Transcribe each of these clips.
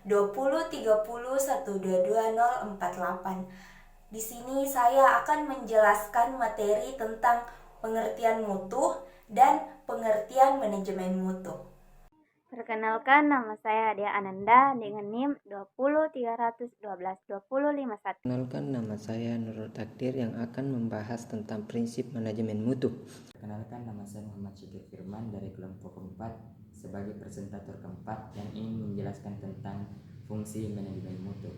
2030122048. Di sini saya akan menjelaskan materi tentang pengertian mutu dan pengertian manajemen mutu. Perkenalkan, nama saya Adia Ananda dengan NIM 203122051. Perkenalkan, nama saya Nurul Takdir yang akan membahas tentang prinsip manajemen mutu. Perkenalkan, nama saya Muhammad Syekir Firman dari kelompok keempat sebagai presentator keempat yang ingin menjelaskan tentang fungsi manajemen mutu.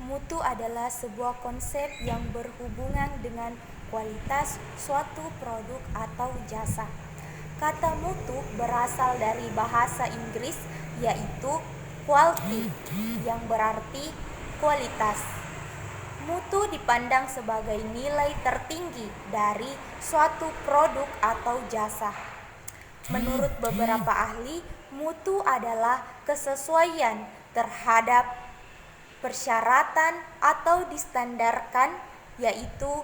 Mutu adalah sebuah konsep yang berhubungan dengan kualitas suatu produk atau jasa. Kata mutu berasal dari bahasa Inggris yaitu quality yang berarti kualitas. Mutu dipandang sebagai nilai tertinggi dari suatu produk atau jasa. Menurut beberapa ahli, mutu adalah kesesuaian terhadap persyaratan atau distandarkan, yaitu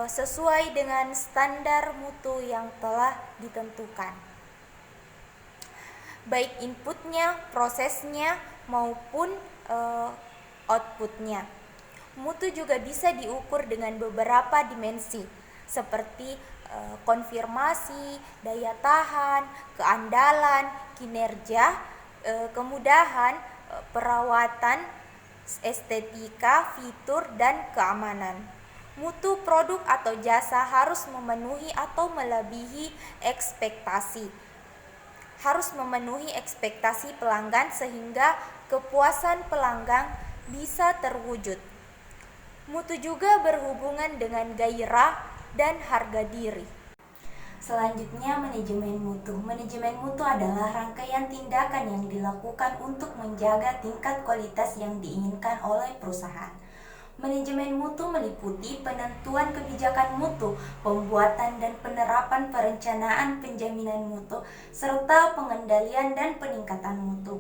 sesuai dengan standar mutu yang telah ditentukan, baik inputnya, prosesnya, maupun outputnya. Mutu juga bisa diukur dengan beberapa dimensi seperti konfirmasi, daya tahan, keandalan, kinerja, kemudahan, perawatan, estetika, fitur, dan keamanan. Mutu produk atau jasa harus memenuhi atau melebihi ekspektasi. Harus memenuhi ekspektasi pelanggan sehingga kepuasan pelanggan bisa terwujud. Mutu juga berhubungan dengan gairah dan harga diri. Selanjutnya, manajemen mutu. Manajemen mutu adalah rangkaian tindakan yang dilakukan untuk menjaga tingkat kualitas yang diinginkan oleh perusahaan. Manajemen mutu meliputi penentuan kebijakan mutu, pembuatan dan penerapan perencanaan penjaminan mutu, serta pengendalian dan peningkatan mutu.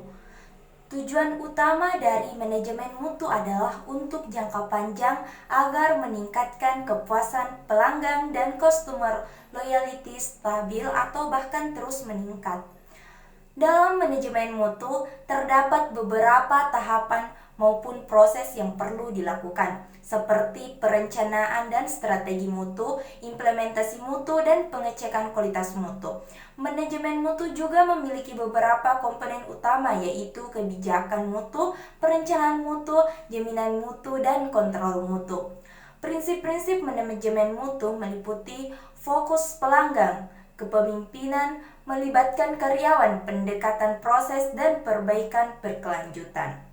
Tujuan utama dari manajemen mutu adalah untuk jangka panjang agar meningkatkan kepuasan pelanggan dan customer loyalty stabil atau bahkan terus meningkat. Dalam manajemen mutu terdapat beberapa tahapan maupun proses yang perlu dilakukan, seperti perencanaan dan strategi mutu, implementasi mutu, dan pengecekan kualitas mutu. Manajemen mutu juga memiliki beberapa komponen utama, yaitu kebijakan mutu, perencanaan mutu, jaminan mutu, dan kontrol mutu. Prinsip-prinsip manajemen mutu meliputi fokus pelanggan, kepemimpinan, melibatkan karyawan, pendekatan proses, dan perbaikan berkelanjutan.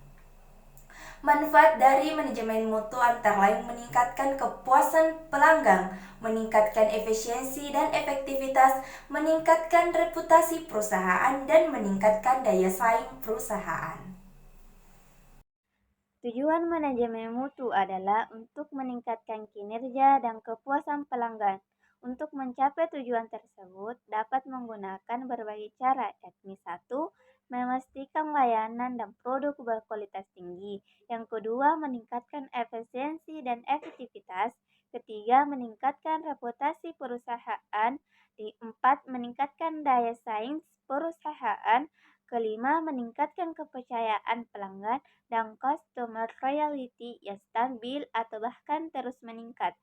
Manfaat dari manajemen mutu antara lain meningkatkan kepuasan pelanggan, meningkatkan efisiensi dan efektivitas, meningkatkan reputasi perusahaan, dan meningkatkan daya saing perusahaan. Tujuan manajemen mutu adalah untuk meningkatkan kinerja dan kepuasan pelanggan. Untuk mencapai tujuan tersebut dapat menggunakan berbagai cara, yakni 1. Memastikan layanan dan produk berkualitas tinggi. Yang kedua, meningkatkan efisiensi dan efektivitas. Ketiga, meningkatkan reputasi perusahaan. 4. Meningkatkan daya saing perusahaan. Kelima, meningkatkan kepercayaan pelanggan dan customer loyalty yang stabil atau bahkan terus meningkat.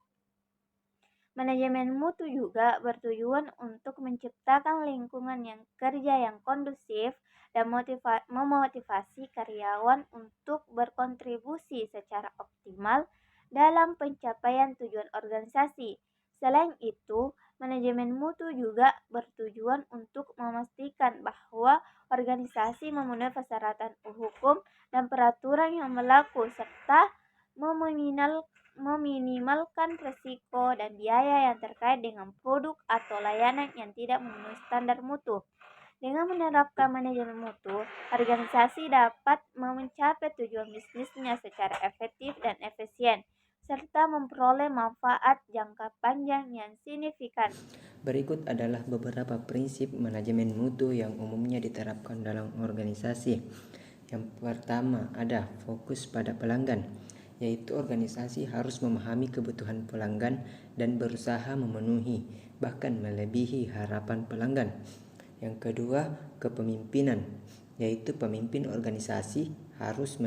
Manajemen mutu juga bertujuan untuk menciptakan lingkungan yang kerja yang kondusif dan memotivasi karyawan untuk berkontribusi secara optimal dalam pencapaian tujuan organisasi. Selain itu, manajemen mutu juga bertujuan untuk memastikan bahwa organisasi memenuhi persyaratan hukum dan peraturan yang berlaku serta meminimalkan risiko dan biaya yang terkait dengan produk atau layanan yang tidak memenuhi standar mutu. Dengan menerapkan manajemen mutu, organisasi dapat mencapai tujuan bisnisnya secara efektif dan efisien, serta memperoleh manfaat jangka panjang yang signifikan. Berikut adalah beberapa prinsip manajemen mutu yang umumnya diterapkan dalam organisasi. Yang pertama ada fokus pada pelanggan, yaitu organisasi harus memahami kebutuhan pelanggan dan berusaha memenuhi, bahkan melebihi harapan pelanggan. Yang kedua, kepemimpinan, yaitu pemimpin organisasi harus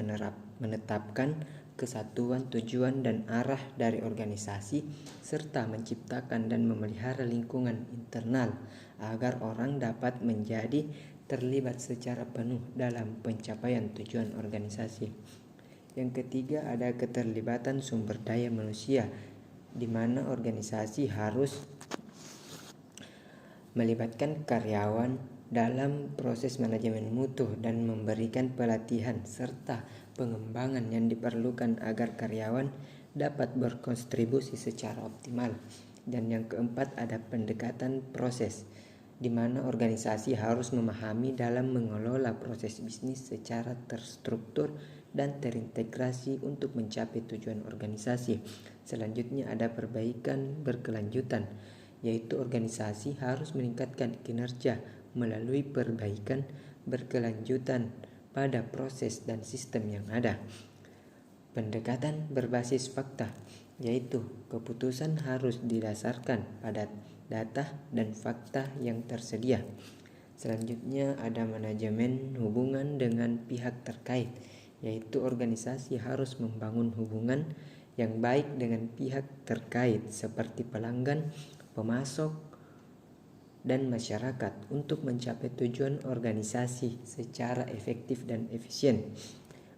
menetapkan kesatuan tujuan dan arah dari organisasi serta menciptakan dan memelihara lingkungan internal agar orang dapat menjadi terlibat secara penuh dalam pencapaian tujuan organisasi. Yang ketiga ada keterlibatan sumber daya manusia, di mana organisasi harus melibatkan karyawan dalam proses manajemen mutu dan memberikan pelatihan serta pengembangan yang diperlukan agar karyawan dapat berkontribusi secara optimal. Dan yang keempat ada pendekatan proses, di mana organisasi harus memahami dalam mengelola proses bisnis secara terstruktur dan terintegrasi untuk mencapai tujuan organisasi. Selanjutnya ada perbaikan berkelanjutan, yaitu organisasi harus meningkatkan kinerja melalui perbaikan berkelanjutan pada proses dan sistem yang ada. Pendekatan berbasis fakta, yaitu keputusan harus didasarkan pada data dan fakta yang tersedia. Selanjutnya ada manajemen hubungan dengan pihak terkait, yaitu organisasi harus membangun hubungan yang baik dengan pihak terkait seperti pelanggan, pemasok, dan masyarakat untuk mencapai tujuan organisasi secara efektif dan efisien.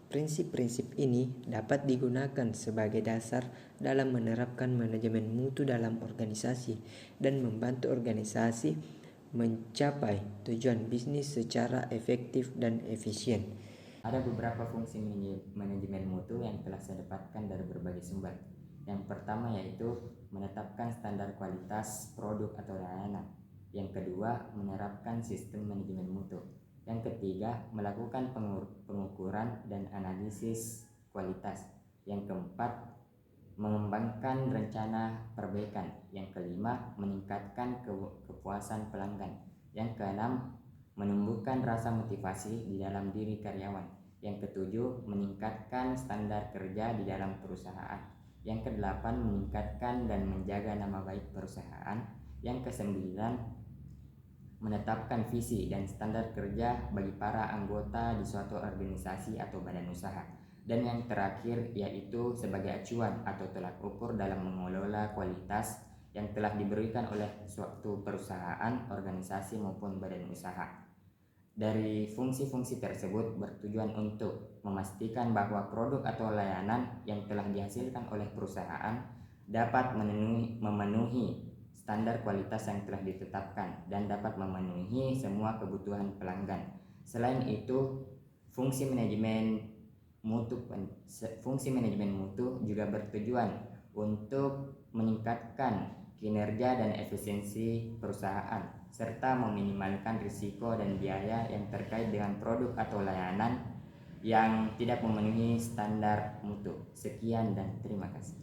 Prinsip-prinsip ini dapat digunakan sebagai dasar dalam menerapkan manajemen mutu dalam organisasi dan membantu organisasi mencapai tujuan bisnis secara efektif dan efisien. Ada beberapa fungsi manajemen mutu yang telah saya dapatkan dari berbagai sumber. Yang pertama yaitu menetapkan standar kualitas produk atau layanan. Yang kedua, menerapkan sistem manajemen mutu. Yang ketiga, melakukan pengukuran dan analisis kualitas. Yang keempat, mengembangkan rencana perbaikan. Yang kelima, meningkatkan kepuasan pelanggan. Yang keenam, menumbuhkan rasa motivasi di dalam diri karyawan. Yang ketujuh, meningkatkan standar kerja di dalam perusahaan. Yang kedelapan, meningkatkan dan menjaga nama baik perusahaan. Yang kesembilan, menetapkan visi dan standar kerja bagi para anggota di suatu organisasi atau badan usaha. Dan yang terakhir yaitu sebagai acuan atau tolak ukur dalam mengelola kualitas yang telah diberikan oleh suatu perusahaan, organisasi maupun badan usaha. Dari fungsi-fungsi tersebut bertujuan untuk memastikan bahwa produk atau layanan yang telah dihasilkan oleh perusahaan dapat memenuhi standar kualitas yang telah ditetapkan dan dapat memenuhi semua kebutuhan pelanggan. Selain itu, fungsi manajemen mutu juga bertujuan untuk meningkatkan kinerja dan efisiensi perusahaan serta meminimalkan risiko dan biaya yang terkait dengan produk atau layanan yang tidak memenuhi standar mutu. Sekian dan terima kasih.